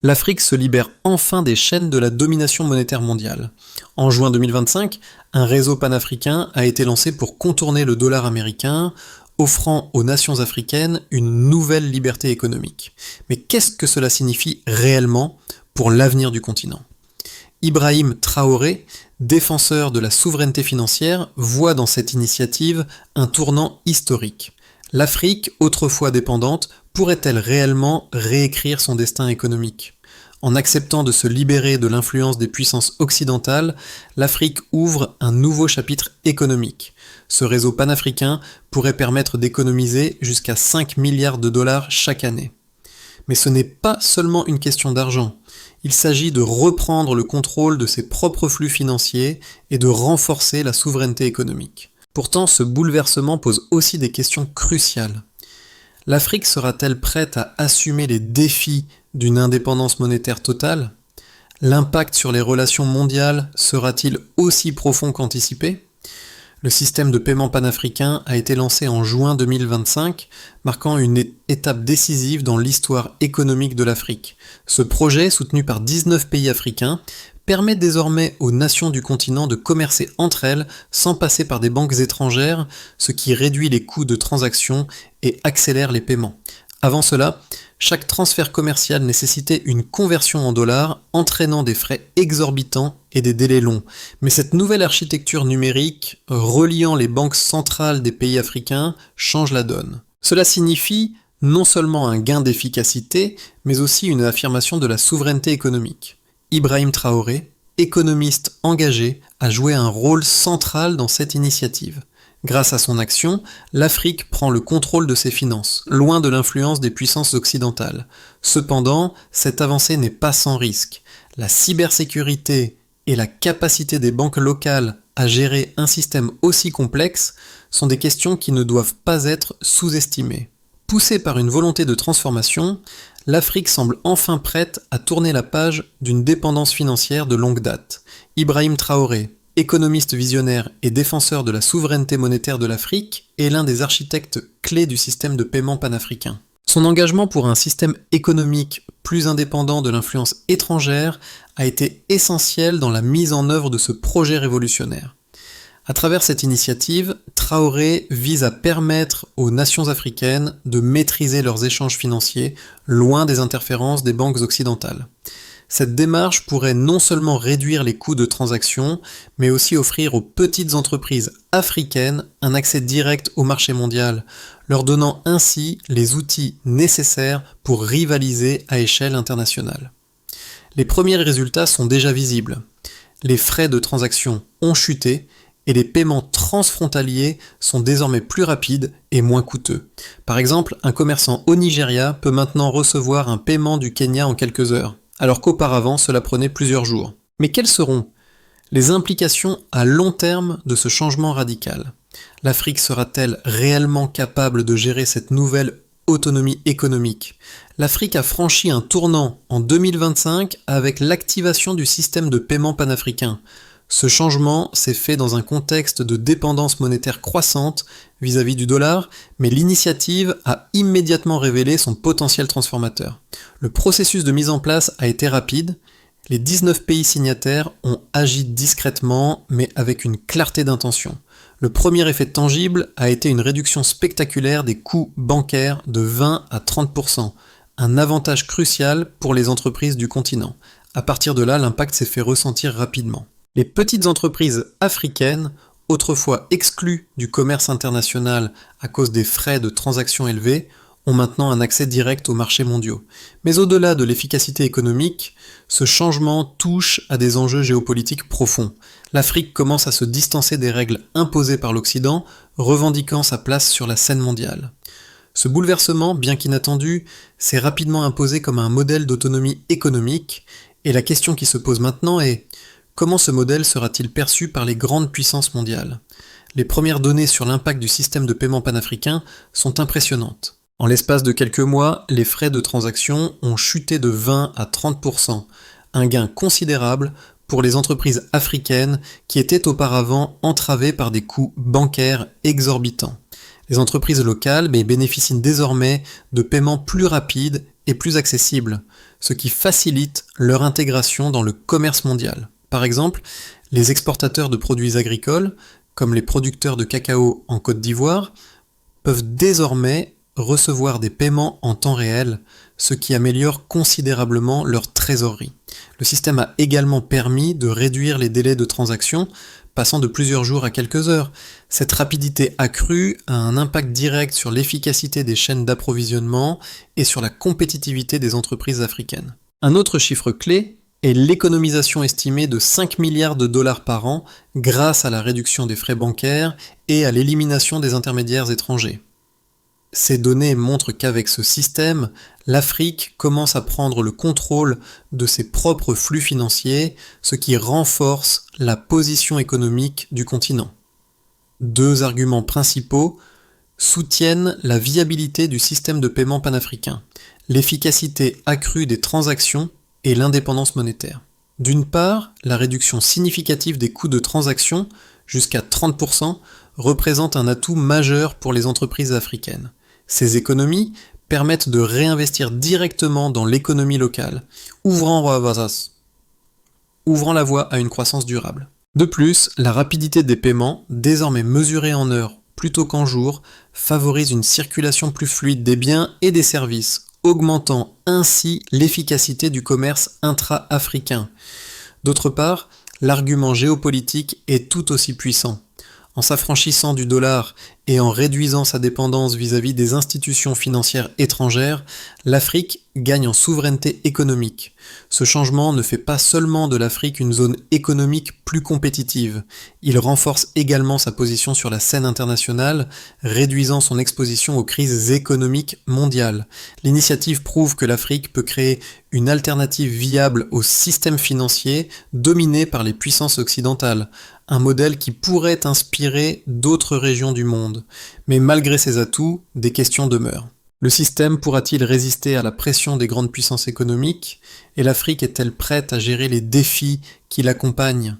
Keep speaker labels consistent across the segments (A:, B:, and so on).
A: L'Afrique se libère enfin des chaînes de la domination monétaire mondiale. En juin 2025, un réseau panafricain a été lancé pour contourner le dollar américain, offrant aux nations africaines une nouvelle liberté économique. Mais qu'est-ce que cela signifie réellement pour l'avenir du continent ? Ibrahim Traoré, défenseur de la souveraineté financière, voit dans cette initiative un tournant historique. L'Afrique, autrefois dépendante, pourrait-elle réellement réécrire son destin économique ? En acceptant de se libérer de l'influence des puissances occidentales, l'Afrique ouvre un nouveau chapitre économique. Ce réseau panafricain pourrait permettre d'économiser jusqu'à 5 milliards de dollars chaque année. Mais ce n'est pas seulement une question d'argent. Il s'agit de reprendre le contrôle de ses propres flux financiers et de renforcer la souveraineté économique. Pourtant, ce bouleversement pose aussi des questions cruciales. L'Afrique sera-t-elle prête à assumer les défis d'une indépendance monétaire totale ? L'impact sur les relations mondiales sera-t-il aussi profond qu'anticipé ? Le système de paiement panafricain a été lancé en juin 2025, marquant une étape décisive dans l'histoire économique de l'Afrique. Ce projet, soutenu par 19 pays africains, permet désormais aux nations du continent de commercer entre elles sans passer par des banques étrangères, ce qui réduit les coûts de transaction et accélère les paiements. Avant cela, chaque transfert commercial nécessitait une conversion en dollars, entraînant des frais exorbitants et des délais longs. Mais cette nouvelle architecture numérique, reliant les banques centrales des pays africains, change la donne. Cela signifie non seulement un gain d'efficacité, mais aussi une affirmation de la souveraineté économique. Ibrahim Traoré, économiste engagé, a joué un rôle central dans cette initiative. Grâce à son action, l'Afrique prend le contrôle de ses finances, loin de l'influence des puissances occidentales. Cependant, cette avancée n'est pas sans risque. La cybersécurité et la capacité des banques locales à gérer un système aussi complexe sont des questions qui ne doivent pas être sous-estimées. Poussée par une volonté de transformation, l'Afrique semble enfin prête à tourner la page d'une dépendance financière de longue date. Ibrahim Traoré, économiste visionnaire et défenseur de la souveraineté monétaire de l'Afrique, est l'un des architectes clés du système de paiement panafricain. Son engagement pour un système économique plus indépendant de l'influence étrangère a été essentiel dans la mise en œuvre de ce projet révolutionnaire. À travers cette initiative, Traoré vise à permettre aux nations africaines de maîtriser leurs échanges financiers, loin des interférences des banques occidentales. Cette démarche pourrait non seulement réduire les coûts de transaction, mais aussi offrir aux petites entreprises africaines un accès direct au marché mondial, leur donnant ainsi les outils nécessaires pour rivaliser à échelle internationale. Les premiers résultats sont déjà visibles. Les frais de transaction ont chuté et les paiements transfrontaliers sont désormais plus rapides et moins coûteux. Par exemple, un commerçant au Nigeria peut maintenant recevoir un paiement du Kenya en quelques heures, alors qu'auparavant cela prenait plusieurs jours. Mais quelles seront les implications à long terme de ce changement radical ? L'Afrique sera-t-elle réellement capable de gérer cette nouvelle autonomie économique ? L'Afrique a franchi un tournant en 2025 avec l'activation du système de paiement panafricain. Ce changement s'est fait dans un contexte de dépendance monétaire croissante vis-à-vis du dollar, mais l'initiative a immédiatement révélé son potentiel transformateur. Le processus de mise en place a été rapide, les 19 pays signataires ont agi discrètement, mais avec une clarté d'intention. Le premier effet tangible a été une réduction spectaculaire des coûts bancaires de 20 à 30%, un avantage crucial pour les entreprises du continent. À partir de là, l'impact s'est fait ressentir rapidement. Les petites entreprises africaines, autrefois exclues du commerce international à cause des frais de transaction élevés, ont maintenant un accès direct aux marchés mondiaux. Mais au-delà de l'efficacité économique, ce changement touche à des enjeux géopolitiques profonds. L'Afrique commence à se distancer des règles imposées par l'Occident, revendiquant sa place sur la scène mondiale. Ce bouleversement, bien qu'inattendu, s'est rapidement imposé comme un modèle d'autonomie économique, et la question qui se pose maintenant est: comment ce modèle sera-t-il perçu par les grandes puissances mondiales ? Les premières données sur l'impact du système de paiement panafricain sont impressionnantes. En l'espace de quelques mois, les frais de transaction ont chuté de 20 à 30%, un gain considérable pour les entreprises africaines qui étaient auparavant entravées par des coûts bancaires exorbitants. Les entreprises locales bénéficient désormais de paiements plus rapides et plus accessibles. ce qui facilite leur intégration dans le commerce mondial. Par exemple, les exportateurs de produits agricoles, comme les producteurs de cacao en Côte d'Ivoire, peuvent désormais recevoir des paiements en temps réel, ce qui améliore considérablement leur trésorerie. Le système a également permis de réduire les délais de transaction, passant de plusieurs jours à quelques heures. Cette rapidité accrue a un impact direct sur l'efficacité des chaînes d'approvisionnement et sur la compétitivité des entreprises africaines. Un autre chiffre clé est l'économisation estimée de 5 milliards de dollars par an grâce à la réduction des frais bancaires et à l'élimination des intermédiaires étrangers. Ces données montrent qu'avec ce système, l'Afrique commence à prendre le contrôle de ses propres flux financiers, ce qui renforce la position économique du continent. Deux arguments principaux soutiennent la viabilité du système de paiement panafricain, l'efficacité accrue des transactions et l'indépendance monétaire. D'une part, la réduction significative des coûts de transaction, jusqu'à 30%, représente un atout majeur pour les entreprises africaines. Ces économies permettent de réinvestir directement dans l'économie locale, ouvrant la voie à une croissance durable. De plus, la rapidité des paiements, désormais mesurée en heures plutôt qu'en jours, favorise une circulation plus fluide des biens et des services, augmentant ainsi l'efficacité du commerce intra-africain. D'autre part, l'argument géopolitique est tout aussi puissant. En s'affranchissant du dollar et en réduisant sa dépendance vis-à-vis des institutions financières étrangères, l'Afrique gagne en souveraineté économique. Ce changement ne fait pas seulement de l'Afrique une zone économique plus compétitive, il renforce également sa position sur la scène internationale, réduisant son exposition aux crises économiques mondiales. L'initiative prouve que l'Afrique peut créer une alternative viable au système financier dominé par les puissances occidentales, un modèle qui pourrait inspirer d'autres régions du monde. Mais malgré ses atouts, des questions demeurent. Le système pourra-t-il résister à la pression des grandes puissances économiques, et l'Afrique est-elle prête à gérer les défis qui l'accompagnent ?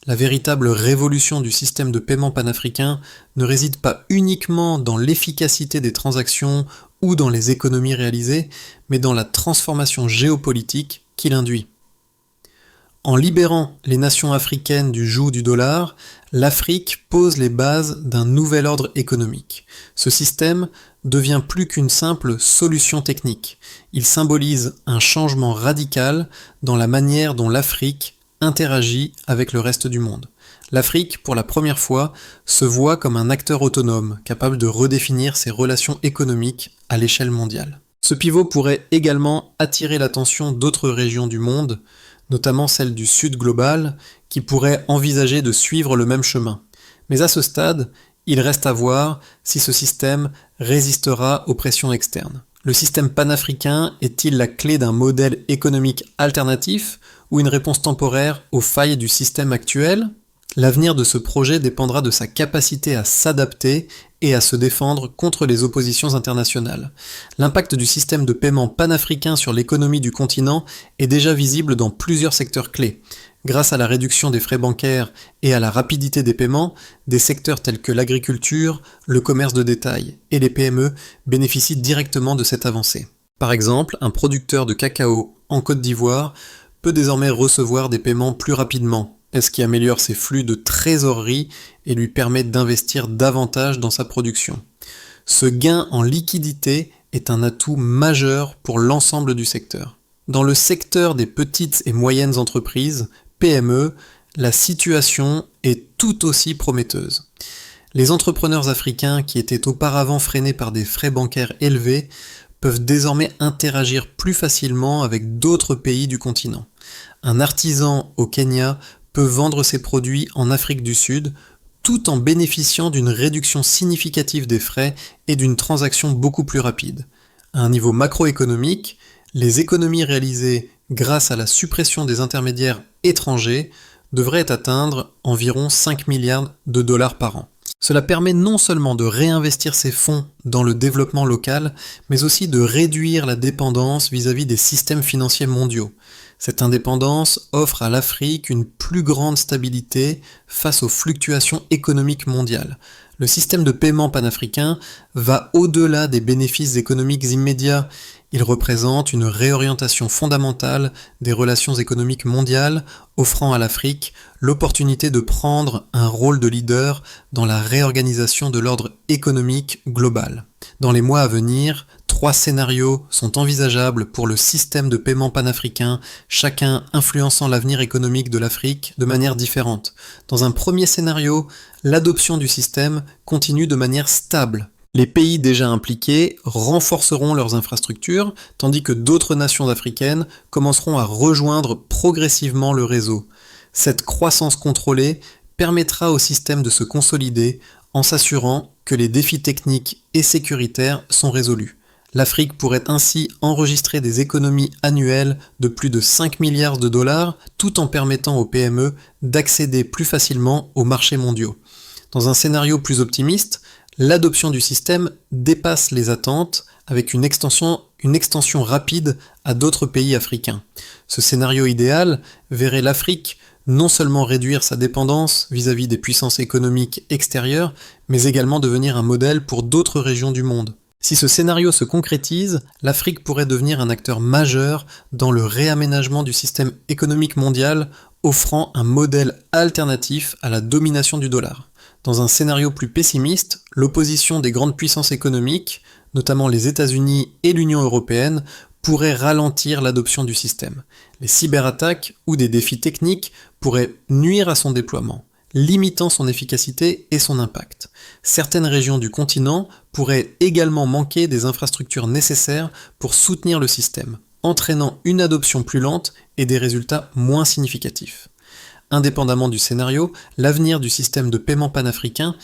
A: La véritable révolution du système de paiement panafricain ne réside pas uniquement dans l'efficacité des transactions ou dans les économies réalisées, mais dans la transformation géopolitique qu'il induit. En libérant les nations africaines du joug du dollar, l'Afrique pose les bases d'un nouvel ordre économique. Ce système devient plus qu'une simple solution technique. Il symbolise un changement radical dans la manière dont l'Afrique interagit avec le reste du monde. L'Afrique, pour la première fois, se voit comme un acteur autonome, capable de redéfinir ses relations économiques à l'échelle mondiale. Ce pivot pourrait également attirer l'attention d'autres régions du monde, notamment celle du Sud global, qui pourrait envisager de suivre le même chemin. Mais à ce stade, il reste à voir si ce système résistera aux pressions externes. Le système panafricain est-il la clé d'un modèle économique alternatif ou une réponse temporaire aux failles du système actuel ? L'avenir de ce projet dépendra de sa capacité à s'adapter et à se défendre contre les oppositions internationales. L'impact du système de paiement panafricain sur l'économie du continent est déjà visible dans plusieurs secteurs clés. Grâce à la réduction des frais bancaires et à la rapidité des paiements, des secteurs tels que l'agriculture, le commerce de détail et les PME bénéficient directement de cette avancée. Par exemple, un producteur de cacao en Côte d'Ivoire peut désormais recevoir des paiements plus rapidement, ce qui améliore ses flux de trésorerie et lui permet d'investir davantage dans sa production. Ce gain en liquidité est un atout majeur pour l'ensemble du secteur. Dans le secteur des petites et moyennes entreprises, PME, la situation est tout aussi prometteuse. Les entrepreneurs africains qui étaient auparavant freinés par des frais bancaires élevés peuvent désormais interagir plus facilement avec d'autres pays du continent. Un artisan au Kenya peut vendre ses produits en Afrique du Sud tout en bénéficiant d'une réduction significative des frais et d'une transaction beaucoup plus rapide. À un niveau macroéconomique, les économies réalisées grâce à la suppression des intermédiaires étrangers devraient atteindre environ 5 milliards de dollars par an. Cela permet non seulement de réinvestir ces fonds dans le développement local, mais aussi de réduire la dépendance vis-à-vis des systèmes financiers mondiaux. Cette indépendance offre à l'Afrique une plus grande stabilité face aux fluctuations économiques mondiales. Le système de paiement panafricain va au-delà des bénéfices économiques immédiats. Il représente une réorientation fondamentale des relations économiques mondiales, offrant à l'Afrique l'opportunité de prendre un rôle de leader dans la réorganisation de l'ordre économique global. Dans les mois à venir, 3 scénarios sont envisageables pour le système de paiement panafricain, chacun influençant l'avenir économique de l'Afrique de manière différente. Dans un premier scénario, l'adoption du système continue de manière stable. Les pays déjà impliqués renforceront leurs infrastructures, tandis que d'autres nations africaines commenceront à rejoindre progressivement le réseau. Cette croissance contrôlée permettra au système de se consolider en s'assurant que les défis techniques et sécuritaires sont résolus. L'Afrique pourrait ainsi enregistrer des économies annuelles de plus de 5 milliards de dollars, tout en permettant aux PME d'accéder plus facilement aux marchés mondiaux. Dans un scénario plus optimiste, l'adoption du système dépasse les attentes avec une extension rapide à d'autres pays africains. Ce scénario idéal verrait l'Afrique non seulement réduire sa dépendance vis-à-vis des puissances économiques extérieures, mais également devenir un modèle pour d'autres régions du monde. Si ce scénario se concrétise, l'Afrique pourrait devenir un acteur majeur dans le réaménagement du système économique mondial, offrant un modèle alternatif à la domination du dollar. Dans un scénario plus pessimiste, l'opposition des grandes puissances économiques, notamment les États-Unis et l'Union européenne, pourrait ralentir l'adoption du système. Les cyberattaques ou des défis techniques pourraient nuire à son déploiement, limitant son efficacité et son impact. Certaines régions du continent pourraient également manquer des infrastructures nécessaires pour soutenir le système, entraînant une adoption plus lente et des résultats moins significatifs. Indépendamment du scénario, l'avenir du système de paiement panafricain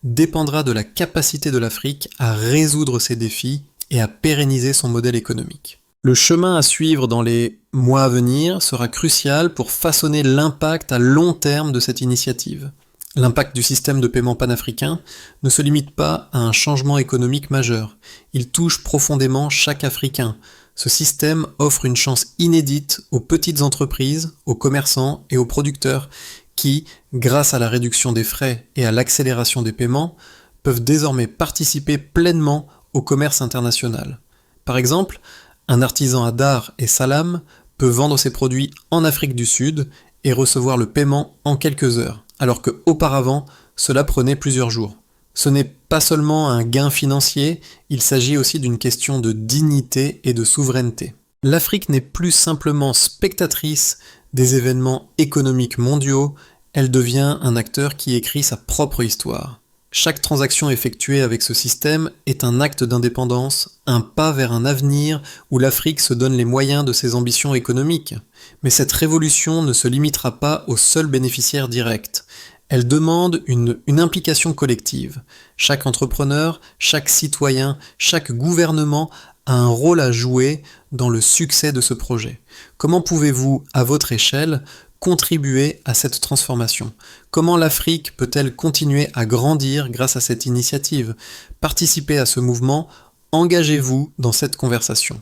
A: dépendra de la capacité de l'Afrique à résoudre ces défis et à pérenniser son modèle économique. Le chemin à suivre dans les mois à venir sera crucial pour façonner l'impact à long terme de cette initiative. L'impact du système de paiement panafricain ne se limite pas à un changement économique majeur, il touche profondément chaque Africain. Ce système offre une chance inédite aux petites entreprises, aux commerçants et aux producteurs qui, grâce à la réduction des frais et à l'accélération des paiements, peuvent désormais participer pleinement au commerce international. Par exemple, un artisan à Dar et Salam peut vendre ses produits en Afrique du Sud et recevoir le paiement en quelques heures, alors qu'auparavant, cela prenait plusieurs jours. Ce n'est pas seulement un gain financier, il s'agit aussi d'une question de dignité et de souveraineté. L'Afrique n'est plus simplement spectatrice des événements économiques mondiaux, elle devient un acteur qui écrit sa propre histoire. Chaque transaction effectuée avec ce système est un acte d'indépendance, un pas vers un avenir où l'Afrique se donne les moyens de ses ambitions économiques. Mais cette révolution ne se limitera pas aux seuls bénéficiaires directs. Elle demande une implication collective. Chaque entrepreneur, chaque citoyen, chaque gouvernement a un rôle à jouer dans le succès de ce projet. Comment pouvez-vous, à votre échelle, contribuer à cette transformation? Comment l'Afrique peut-elle continuer à grandir grâce à cette initiative? Participez à ce mouvement, engagez-vous dans cette conversation.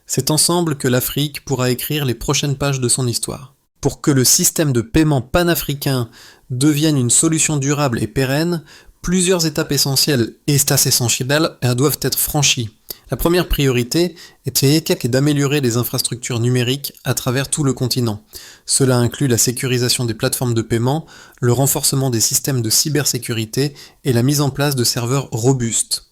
A: C'est ensemble que l'Afrique pourra écrire les prochaines pages de son histoire. Pour que le système de paiement panafricain devienne une solution durable et pérenne, plusieurs étapes essentielles doivent être franchies. La première priorité est d'améliorer les infrastructures numériques à travers tout le continent. Cela inclut la sécurisation des plateformes de paiement, le renforcement des systèmes de cybersécurité et la mise en place de serveurs robustes.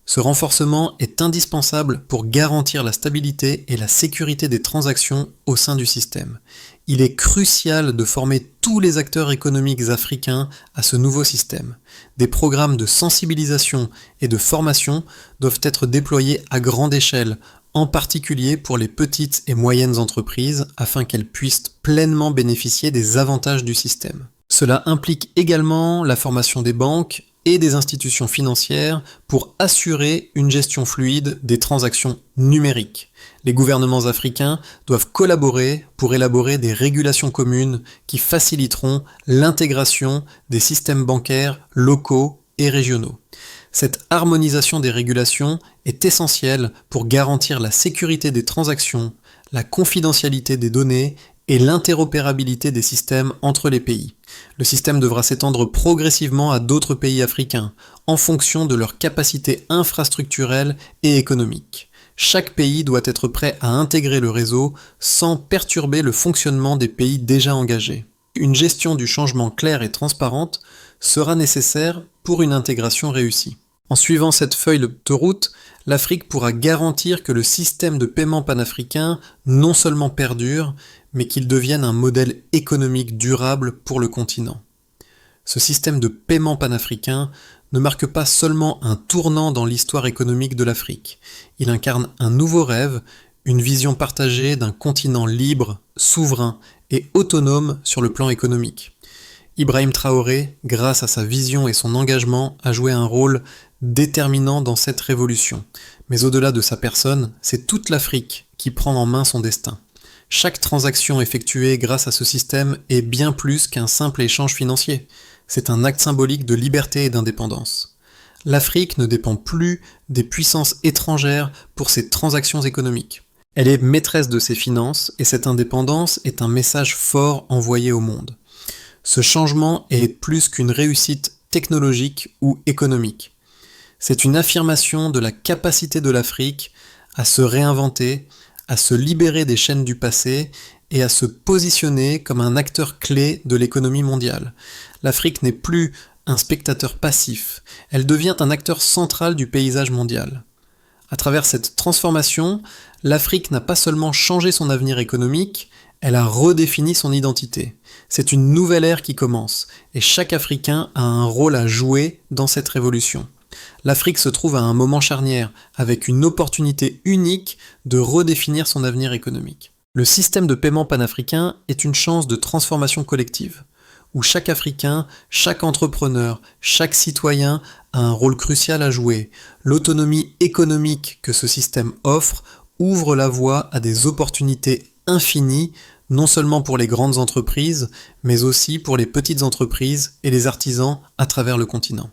A: Ce renforcement est indispensable pour garantir la stabilité et la sécurité des transactions au sein du système. Il est crucial de former tous les acteurs économiques africains à ce nouveau système. Des programmes de sensibilisation et de formation doivent être déployés à grande échelle, en particulier pour les petites et moyennes entreprises, afin qu'elles puissent pleinement bénéficier des avantages du système. Cela implique également la formation des banques et des institutions financières pour assurer une gestion fluide des transactions numériques. Les gouvernements africains doivent collaborer pour élaborer des régulations communes qui faciliteront l'intégration des systèmes bancaires locaux et régionaux. Cette harmonisation des régulations est essentielle pour garantir la sécurité des transactions, la confidentialité des données et l'interopérabilité des systèmes entre les pays. Le système devra s'étendre progressivement à d'autres pays africains, en fonction de leurs capacités infrastructurelles et économiques. Chaque pays doit être prêt à intégrer le réseau sans perturber le fonctionnement des pays déjà engagés. Une gestion du changement claire et transparente sera nécessaire pour une intégration réussie. En suivant cette feuille de route, l'Afrique pourra garantir que le système de paiement panafricain non seulement perdure, mais qu'il devienne un modèle économique durable pour le continent. Ce système de paiement panafricain ne marque pas seulement un tournant dans l'histoire économique de l'Afrique, il incarne un nouveau rêve, une vision partagée d'un continent libre, souverain et autonome sur le plan économique. Ibrahim Traoré, grâce à sa vision et son engagement, a joué un rôle déterminant dans cette révolution. Mais au-delà de sa personne, c'est toute l'Afrique qui prend en main son destin. Chaque transaction effectuée grâce à ce système est bien plus qu'un simple échange financier. C'est un acte symbolique de liberté et d'indépendance. L'Afrique ne dépend plus des puissances étrangères pour ses transactions économiques. Elle est maîtresse de ses finances et cette indépendance est un message fort envoyé au monde. Ce changement est plus qu'une réussite technologique ou économique. C'est une affirmation de la capacité de l'Afrique à se réinventer, à se libérer des chaînes du passé et à se positionner comme un acteur clé de l'économie mondiale. L'Afrique n'est plus un spectateur passif, elle devient un acteur central du paysage mondial. À travers cette transformation, l'Afrique n'a pas seulement changé son avenir économique, elle a redéfini son identité. C'est une nouvelle ère qui commence, et chaque Africain a un rôle à jouer dans cette révolution. L'Afrique se trouve à un moment charnière, avec une opportunité unique de redéfinir son avenir économique. Le système de paiement panafricain est une chance de transformation collective, où chaque Africain, chaque entrepreneur, chaque citoyen a un rôle crucial à jouer. L'autonomie économique que ce système offre ouvre la voie à des opportunités infinies, non seulement pour les grandes entreprises, mais aussi pour les petites entreprises et les artisans à travers le continent.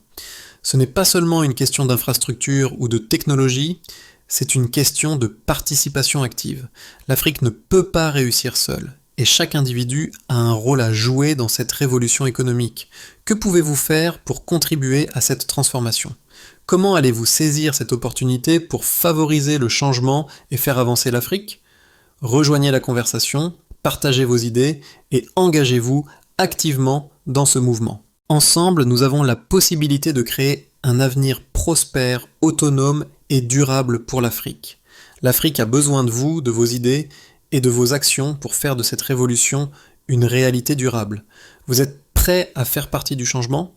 A: Ce n'est pas seulement une question d'infrastructure ou de technologie, c'est une question de participation active. L'Afrique ne peut pas réussir seule, et chaque individu a un rôle à jouer dans cette révolution économique. Que pouvez-vous faire pour contribuer à cette transformation ? Comment allez-vous saisir cette opportunité pour favoriser le changement et faire avancer l'Afrique ? Rejoignez la conversation, partagez vos idées et engagez-vous activement dans ce mouvement. Ensemble, nous avons la possibilité de créer un avenir prospère, autonome et durable pour l'Afrique. L'Afrique a besoin de vous, de vos idées et de vos actions pour faire de cette révolution une réalité durable. Vous êtes prêts à faire partie du changement ?